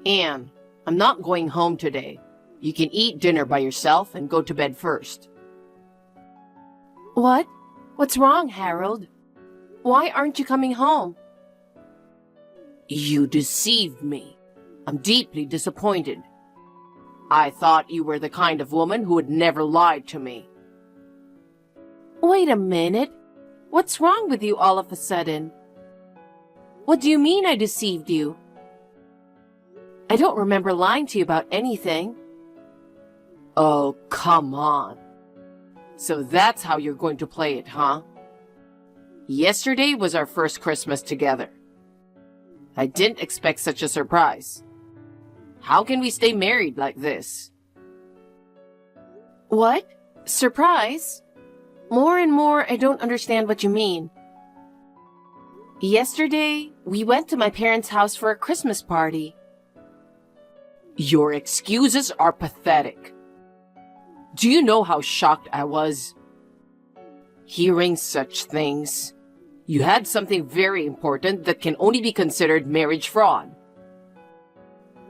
Anne, I'm not going home today. You can eat dinner by yourself and go to bed first. What? What's wrong, Harold? Why aren't you coming home? You deceived me. I'm deeply disappointed. I thought you were the kind of woman who would never lie to me. Wait a minute. What's wrong with you all of a sudden? What do you mean I deceived you? I don't remember lying to you about anything. Oh, come on. So that's how you're going to play it, huh? Yesterday was our first Christmas together. I didn't expect such a surprise. How can we stay married like this? What? Surprise? More and more, I don't understand what you mean. Yesterday, we went to my parents' house for a Christmas party. Your excuses are pathetic. Do you know how shocked I was? Hearing such things. You had something very important that can only be considered marriage fraud.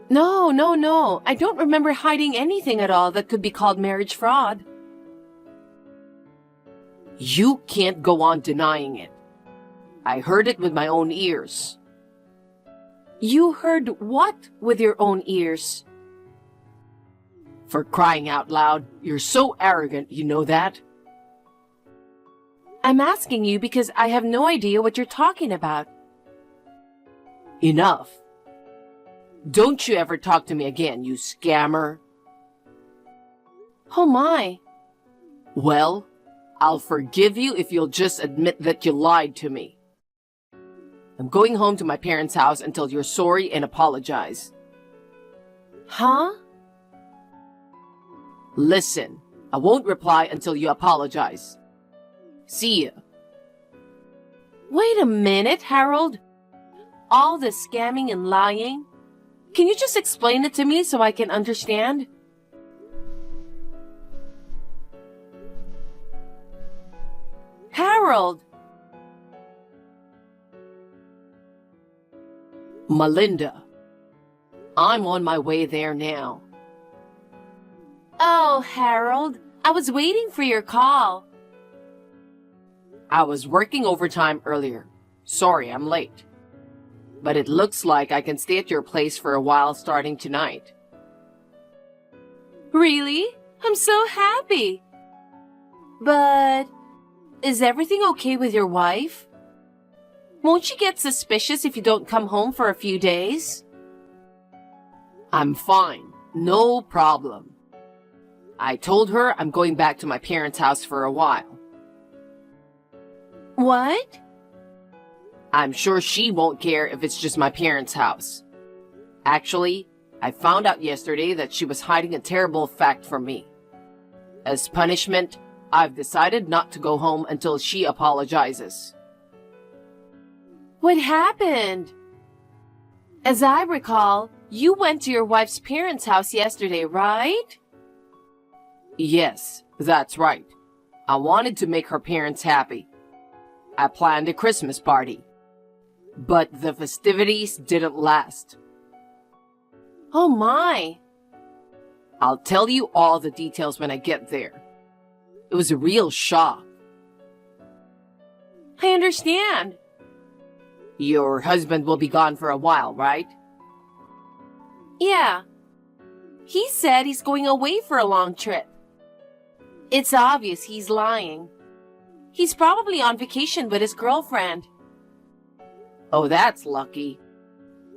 No. I don't remember hiding anything at all that could be called marriage fraud. You can't go on denying it. I heard it with my own ears. You heard what with your own ears? For crying out loud, you're so arrogant, you know that? I'm asking you because I have no idea what you're talking about. Enough. Don't you ever talk to me again, you scammer. Oh my. Well, I'll forgive you if you'll just admit that you lied to me. I'm going home to my parents' house until you're sorry and apologize. Huh? Listen, I won't reply until you apologize. See ya. Wait a minute, Harold. All this scamming and lying? Can you just explain it to me so I can understand? Harold! Melinda, I'm on my way there now. Oh, Harold, I was waiting for your call. I was working overtime earlier. Sorry, I'm late. But it looks like I can stay at your place for a while starting tonight. Really? I'm so happy. But is everything okay with your wife? Won't she get suspicious if you don't come home for a few days? I'm fine. No problem. I told her I'm going back to my parents' house for a while. What? I'm sure she won't care if it's just my parents' house. Actually, I found out yesterday that she was hiding a terrible fact from me. As punishment, I've decided not to go home until she apologizes. What happened? As I recall, you went to your wife's parents' house yesterday, right? Yes, that's right. I wanted to make her parents happy. I planned a Christmas party. But the festivities didn't last. Oh my! I'll tell you all the details when I get there. It was a real shock. I understand. Your husband will be gone for a while, right? Yeah. He said he's going away for a long trip. It's obvious he's lying. He's probably on vacation with his girlfriend. Oh, that's lucky.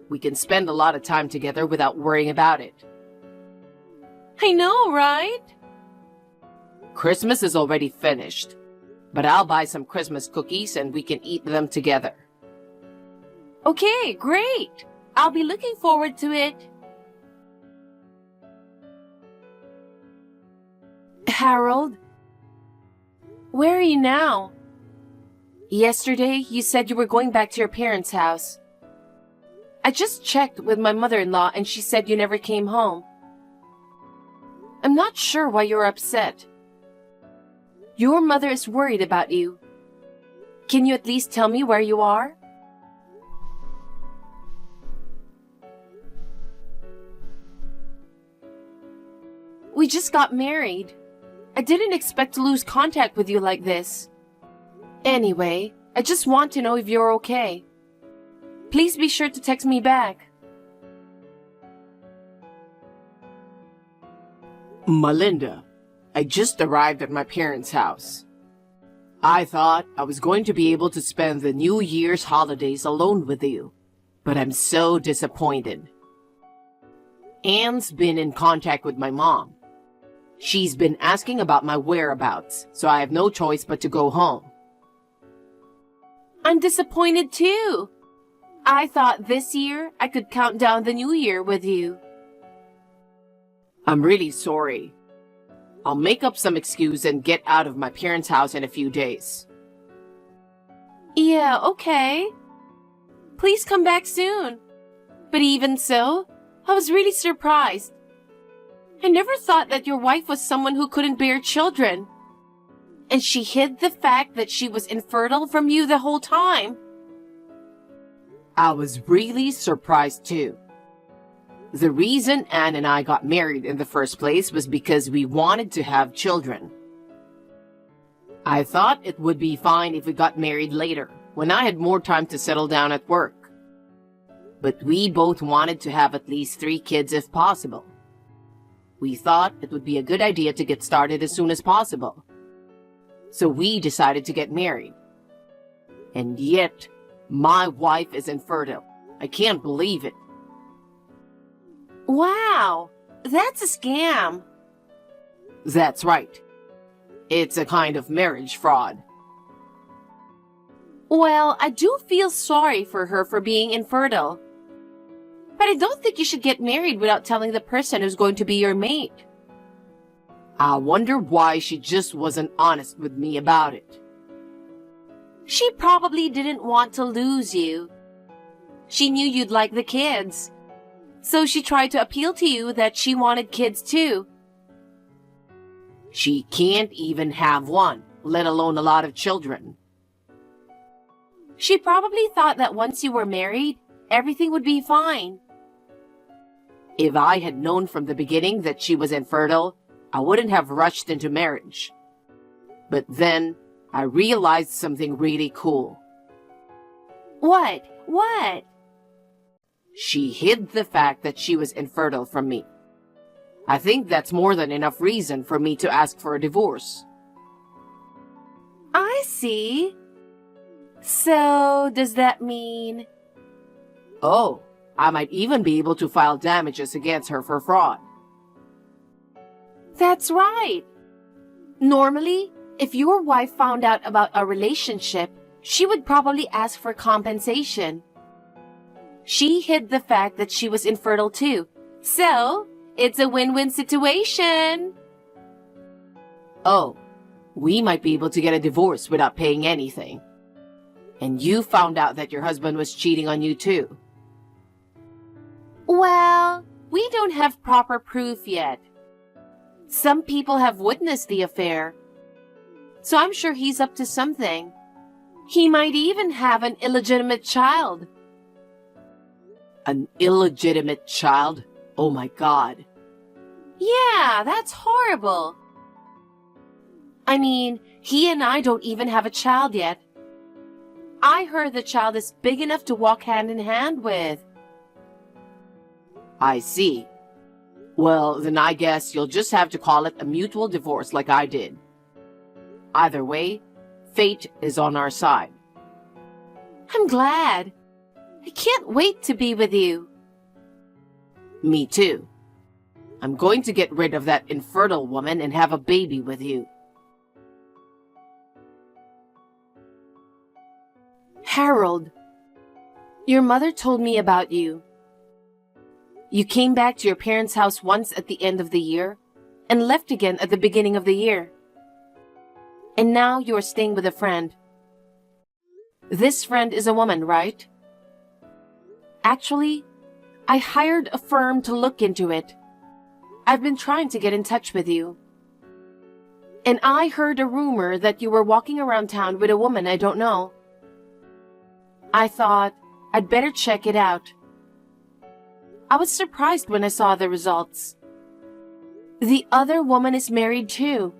We can spend a lot of time together without worrying about it. I know, right? Christmas is already finished, but I'll buy some Christmas cookies and we can eat them together. Okay, great. I'll be looking forward to it. Harold, where are you now? Yesterday, you said you were going back to your parents' house. I just checked with my mother-in-law and she said you never came home. I'm not sure why you're upset. Your mother is worried about you. Can you at least tell me where you are? We just got married. I didn't expect to lose contact with you like this. Anyway, I just want to know if you're okay. Please be sure to text me back. Melinda, I just arrived at my parents' house. I thought I was going to be able to spend the New Year's holidays alone with you, but I'm so disappointed. Anne's been in contact with my mom. She's been asking about my whereabouts, so I have no choice but to go home. I'm disappointed too. I thought this year I could count down the new year with you. I'm really sorry. I'll make up some excuse and get out of my parents' house in a few days. Yeah, okay. Please come back soon. But even so, I was really surprised. I never thought that your wife was someone who couldn't bear children. And she hid the fact that she was infertile from you the whole time. I was really surprised too. The reason Anne and I got married in the first place was because we wanted to have children. I thought it would be fine if we got married later, when I had more time to settle down at work. But we both wanted to have at least 3 kids if possible. We thought it would be a good idea to get started as soon as possible. So we decided to get married. And yet, my wife is infertile. I can't believe it. Wow, that's a scam. That's right. It's a kind of marriage fraud. Well, I do feel sorry for her for being infertile. But I don't think you should get married without telling the person who's going to be your mate. I wonder why she just wasn't honest with me about it. She probably didn't want to lose you. She knew you'd like the kids. So she tried to appeal to you that she wanted kids too. She can't even have one, let alone a lot of children. She probably thought that once you were married, everything would be fine. If I had known from the beginning that she was infertile, I wouldn't have rushed into marriage. But then, I realized something really cool. What? What? She hid the fact that she was infertile from me. I think that's more than enough reason for me to ask for a divorce. I see. So, does that mean... Oh, I might even be able to file damages against her for fraud. That's right. Normally, if your wife found out about our relationship, she would probably ask for compensation. She hid the fact that she was infertile too. So, it's a win-win situation. Oh, we might be able to get a divorce without paying anything. And you found out that your husband was cheating on you too. Well, we don't have proper proof yet. Some people have witnessed the affair. So I'm sure he's up to something. He might even have an illegitimate child. An illegitimate child? Oh my God. Yeah, that's horrible. I mean, he and I don't even have a child yet. I heard the child is big enough to walk hand in hand with. I see. Well, then I guess you'll just have to call it a mutual divorce like I did. Either way, fate is on our side. I'm glad. I can't wait to be with you. Me too. I'm going to get rid of that infertile woman and have a baby with you. Harold, your mother told me about you. You came back to your parents' house once at the end of the year and left again at the beginning of the year. And now you are staying with a friend. This friend is a woman, right? Actually, I hired a firm to look into it. I've been trying to get in touch with you. And I heard a rumor that you were walking around town with a woman I don't know. I thought I'd better check it out. I was surprised when I saw the results. The other woman is married too.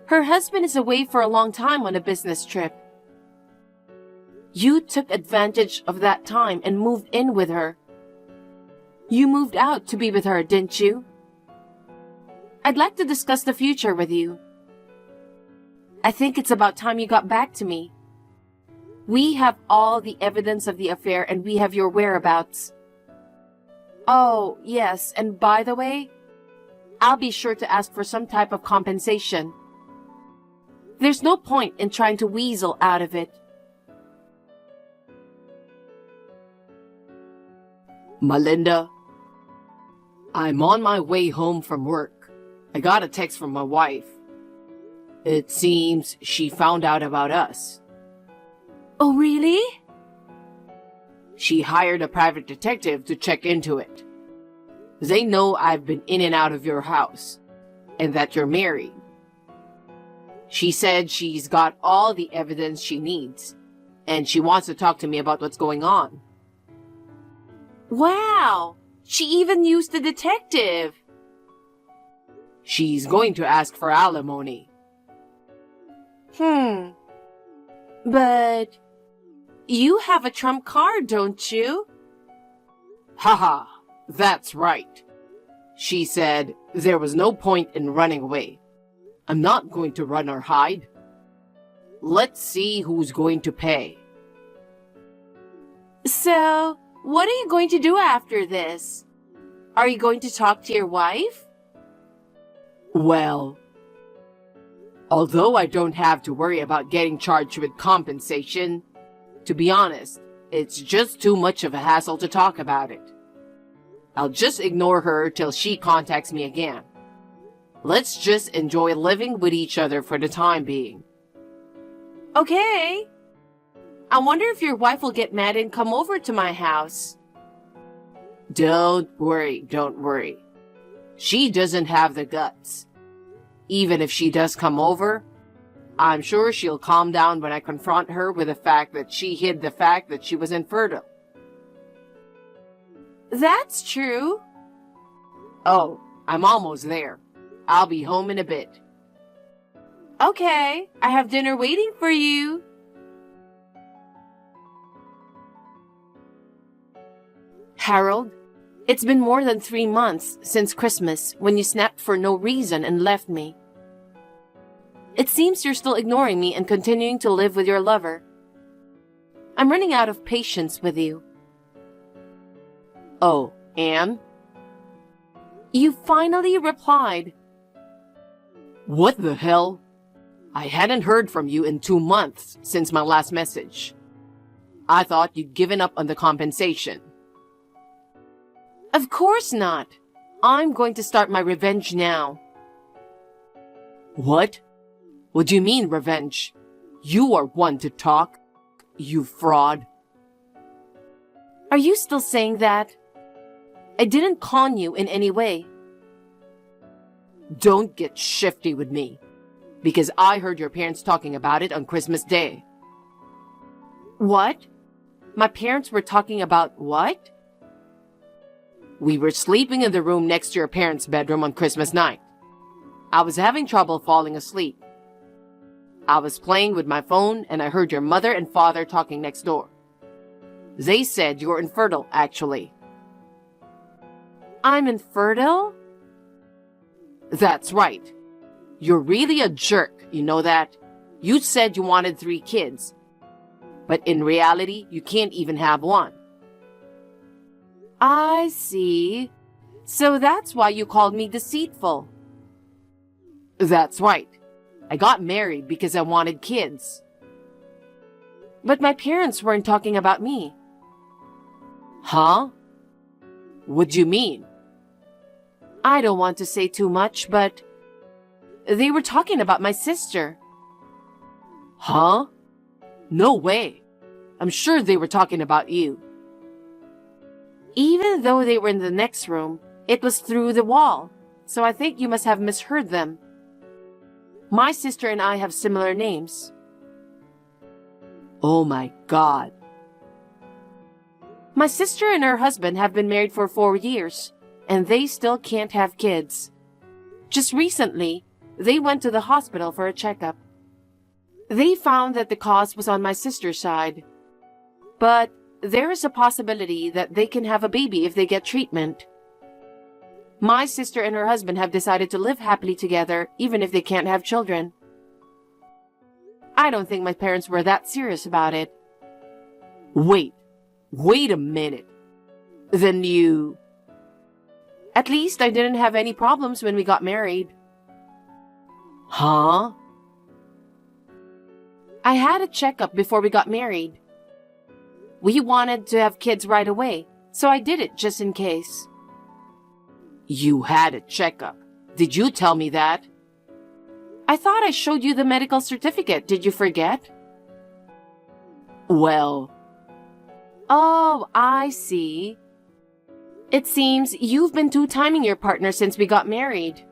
Her husband is away for a long time on a business trip. You took advantage of that time and moved in with her. You moved out to be with her, didn't you? I'd like to discuss the future with you. I think it's about time you got back to me. We have all the evidence of the affair and we have your whereabouts. Oh, yes, and by the way, I'll be sure to ask for some type of compensation. There's no point in trying to weasel out of it. Melinda, I'm on my way home from work. I got a text from my wife. It seems she found out about us. Oh, really? She hired a private detective to check into it. They know I've been in and out of your house, and that you're married. She said she's got all the evidence she needs, and she wants to talk to me about what's going on. Wow! She even used the detective! She's going to ask for alimony. But you have a trump card, don't you? Haha, that's right. She said there was no point in running away. I'm not going to run or hide. Let's see who's going to pay. So, what are you going to do after this? Are you going to talk to your wife? Well, although I don't have to worry about getting charged with compensation, to be honest, it's just too much of a hassle to talk about it. I'll just ignore her till she contacts me again. Let's just enjoy living with each other for the time being. Okay. I wonder if your wife will get mad and come over to my house. Don't worry. She doesn't have the guts. Even if she does come over, I'm sure she'll calm down when I confront her with the fact that she hid the fact that she was infertile. That's true. Oh, I'm almost there. I'll be home in a bit. Okay, I have dinner waiting for you. Harold, it's been more than 3 months since Christmas when you snapped for no reason and left me. It seems you're still ignoring me and continuing to live with your lover. I'm running out of patience with you. Oh, Anne? You finally replied. What the hell? I hadn't heard from you in 2 months since my last message. I thought you'd given up on the compensation. Of course not. I'm going to start my revenge now. What? What do you mean, revenge? You are one to talk, you fraud. Are you still saying that? I didn't con you in any way. Don't get shifty with me, because I heard your parents talking about it on Christmas Day. What? My parents were talking about what? We were sleeping in the room next to your parents' bedroom on Christmas night. I was having trouble falling asleep. I was playing with my phone and I heard your mother and father talking next door. They said you're infertile, actually. I'm infertile? That's right. You're really a jerk, you know that? You said you wanted 3 kids, but in reality, you can't even have one. I see. So that's why you called me deceitful. That's right. I got married because I wanted kids. But my parents weren't talking about me. Huh? What do you mean? I don't want to say too much, but they were talking about my sister. Huh? No way. I'm sure they were talking about you. Even though they were in the next room, it was through the wall, so I think you must have misheard them. My sister and I have similar names. Oh my God. My sister and her husband have been married for 4 years, and they still can't have kids. Just recently, they went to the hospital for a checkup. They found that the cause was on my sister's side. But there is a possibility that they can have a baby if they get treatment. My sister and her husband have decided to live happily together even if they can't have children. I don't think my parents were that serious about it. Wait a minute. Then you... At least I didn't have any problems when we got married. Huh? I had a checkup before we got married. We wanted to have kids right away, so I did it just in case. You had a checkup. Did you tell me that? I thought I showed you the medical certificate. Did you forget? Well... Oh, I see. It seems you've been two-timing your partner since we got married.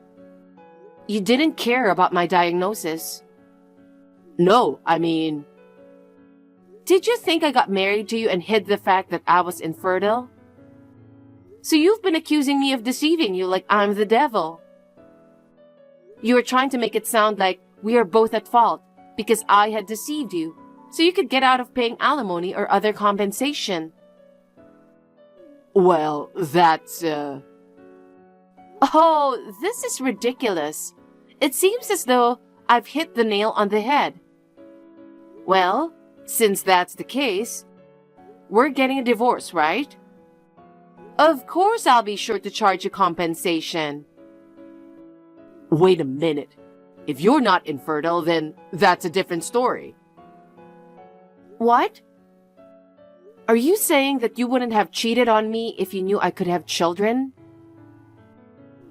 You didn't care about my diagnosis. No, I mean... Did you think I got married to you and hid the fact that I was infertile? So you've been accusing me of deceiving you like I'm the devil. You were trying to make it sound like we are both at fault because I had deceived you, so you could get out of paying alimony or other compensation. Well, that's, Oh, this is ridiculous. It seems as though I've hit the nail on the head. Well, since that's the case, we're getting a divorce, right? Of course I'll be sure to charge you compensation. Wait a minute. If you're not infertile, then that's a different story. What? Are you saying that you wouldn't have cheated on me if you knew I could have children?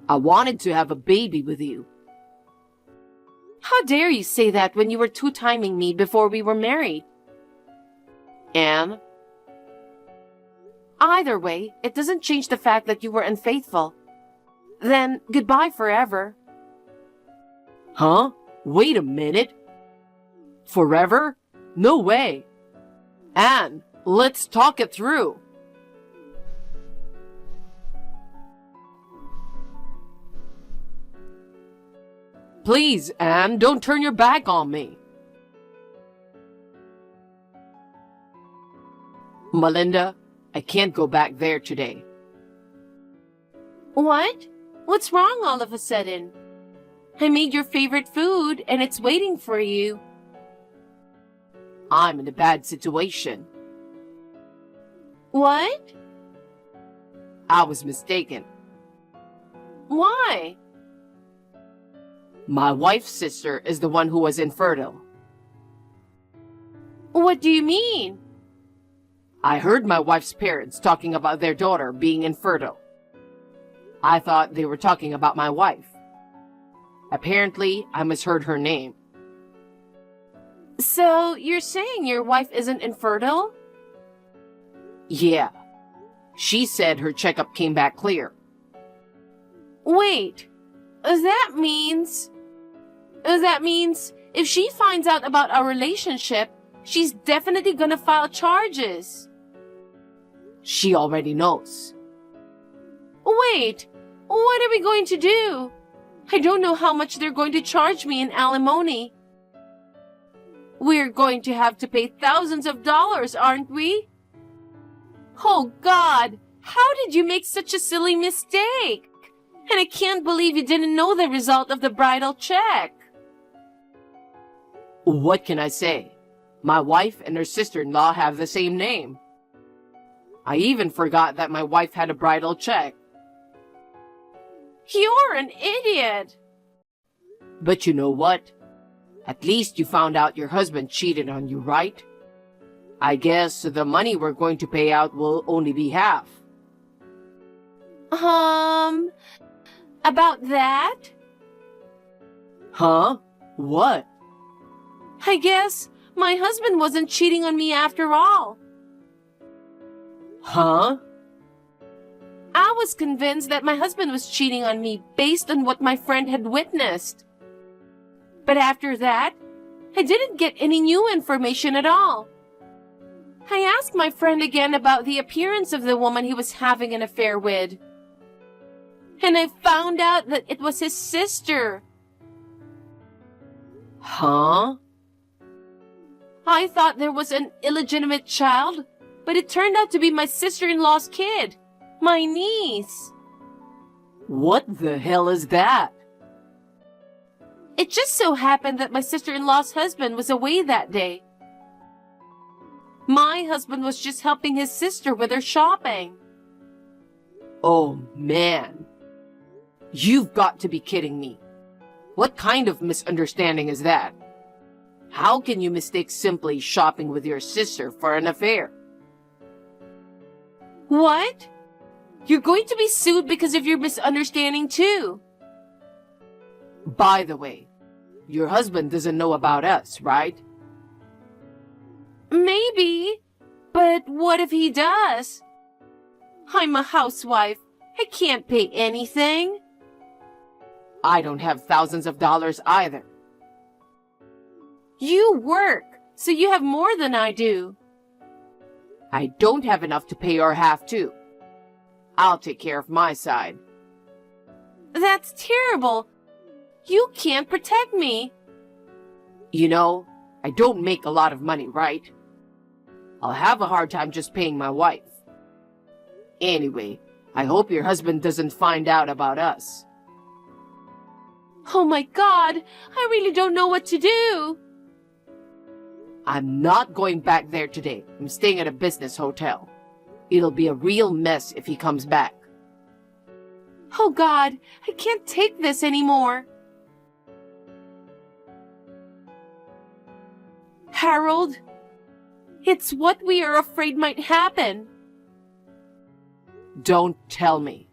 I wanted to have a baby with you. How dare you say that when you were two-timing me before we were married? And? Either way, it doesn't change the fact that you were unfaithful. Then, goodbye forever. Huh? Wait a minute. Forever? No way. Anne, let's talk it through. Please, Anne, don't turn your back on me. Melinda, I can't go back there today. What? What's wrong all of a sudden? I made your favorite food and it's waiting for you. I'm in a bad situation. What? I was mistaken. Why? My wife's sister is the one who was infertile. What do you mean? I heard my wife's parents talking about their daughter being infertile. I thought they were talking about my wife. Apparently, I misheard her name. So, you're saying your wife isn't infertile? Yeah. She said her checkup came back clear. Wait. That means if she finds out about our relationship, she's definitely gonna file charges. She already knows. Wait. What are we going to do? I don't know how much they're going to charge me in alimony. We're going to have to pay thousands of dollars, aren't we? Oh, God! How did you make such a silly mistake? And I can't believe you didn't know the result of the bridal check. What can I say? My wife and her sister-in-law have the same name. I even forgot that my wife had a bridal check. You're an idiot. But you know what? At least you found out your husband cheated on you, right? I guess the money we're going to pay out will only be half. About that? Huh? What? I guess my husband wasn't cheating on me after all. Huh? I was convinced that my husband was cheating on me based on what my friend had witnessed. But after that, I didn't get any new information at all. I asked my friend again about the appearance of the woman he was having an affair with. and I found out that it was his sister. Huh? I thought there was an illegitimate child, but it turned out to be my sister-in-law's kid, my niece. What the hell is that? It just so happened that my sister-in-law's husband was away that day. My husband was just helping his sister with her shopping. Oh, man. You've got to be kidding me. What kind of misunderstanding is that? How can you mistake simply shopping with your sister for an affair? What? You're going to be sued because of your misunderstanding too. By the way, your husband doesn't know about us, right? Maybe, but what if he does? I'm a housewife. I can't pay anything. I don't have thousands of dollars either. You work, so you have more than I do. I don't have enough to pay your half too. I'll take care of my side. That's terrible. You can't protect me. You know, I don't make a lot of money, right? I'll have a hard time just paying my wife. Anyway, I hope your husband doesn't find out about us. Oh my God, I really don't know what to do. I'm not going back there today. I'm staying at a business hotel. It'll be a real mess if he comes back. Oh God, I can't take this anymore. Harold, it's what we are afraid might happen. Don't tell me.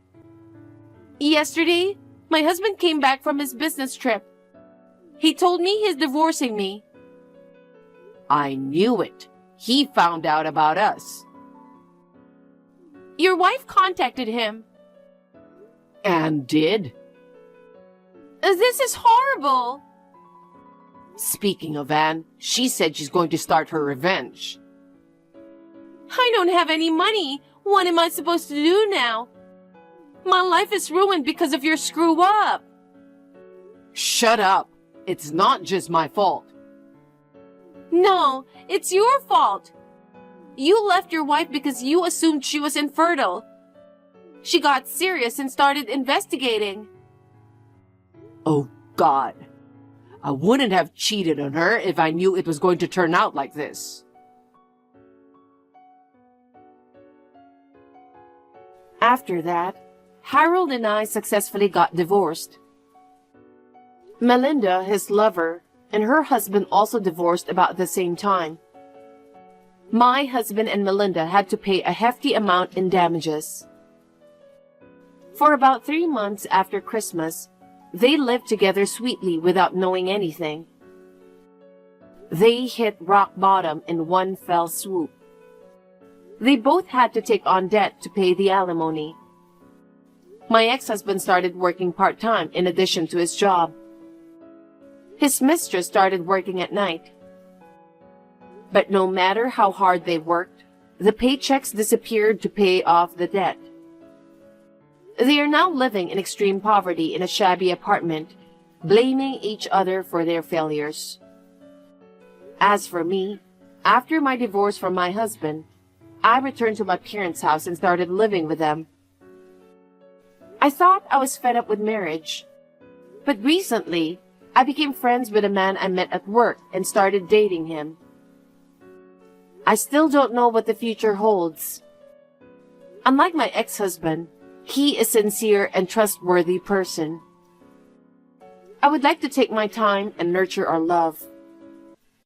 Yesterday, my husband came back from his business trip. He told me he's divorcing me. I knew it. He found out about us. Your wife contacted him. And did? This is horrible. Speaking of Anne, she said she's going to start her revenge. I don't have any money. What am I supposed to do now? My life is ruined because of your screw up. Shut up. It's not just my fault. No, it's your fault. You left your wife because you assumed she was infertile. She got serious and started investigating. Oh, God. I wouldn't have cheated on her if I knew it was going to turn out like this. After that, Harold and I successfully got divorced. Melinda, his lover, and her husband also divorced about the same time. My husband and Melinda had to pay a hefty amount in damages. For about 3 months after Christmas, they lived together sweetly without knowing anything. They hit rock bottom in one fell swoop. They both had to take on debt to pay the alimony. My ex-husband started working part-time in addition to his job. His mistress started working at night. But no matter how hard they worked, the paychecks disappeared to pay off the debt. They are now living in extreme poverty in a shabby apartment, blaming each other for their failures. As for me, after my divorce from my husband, I returned to my parents' house and started living with them. I thought I was fed up with marriage. But recently, I became friends with a man I met at work and started dating him. I still don't know what the future holds. Unlike my ex-husband, he is a sincere and trustworthy person. I would like to take my time and nurture our love.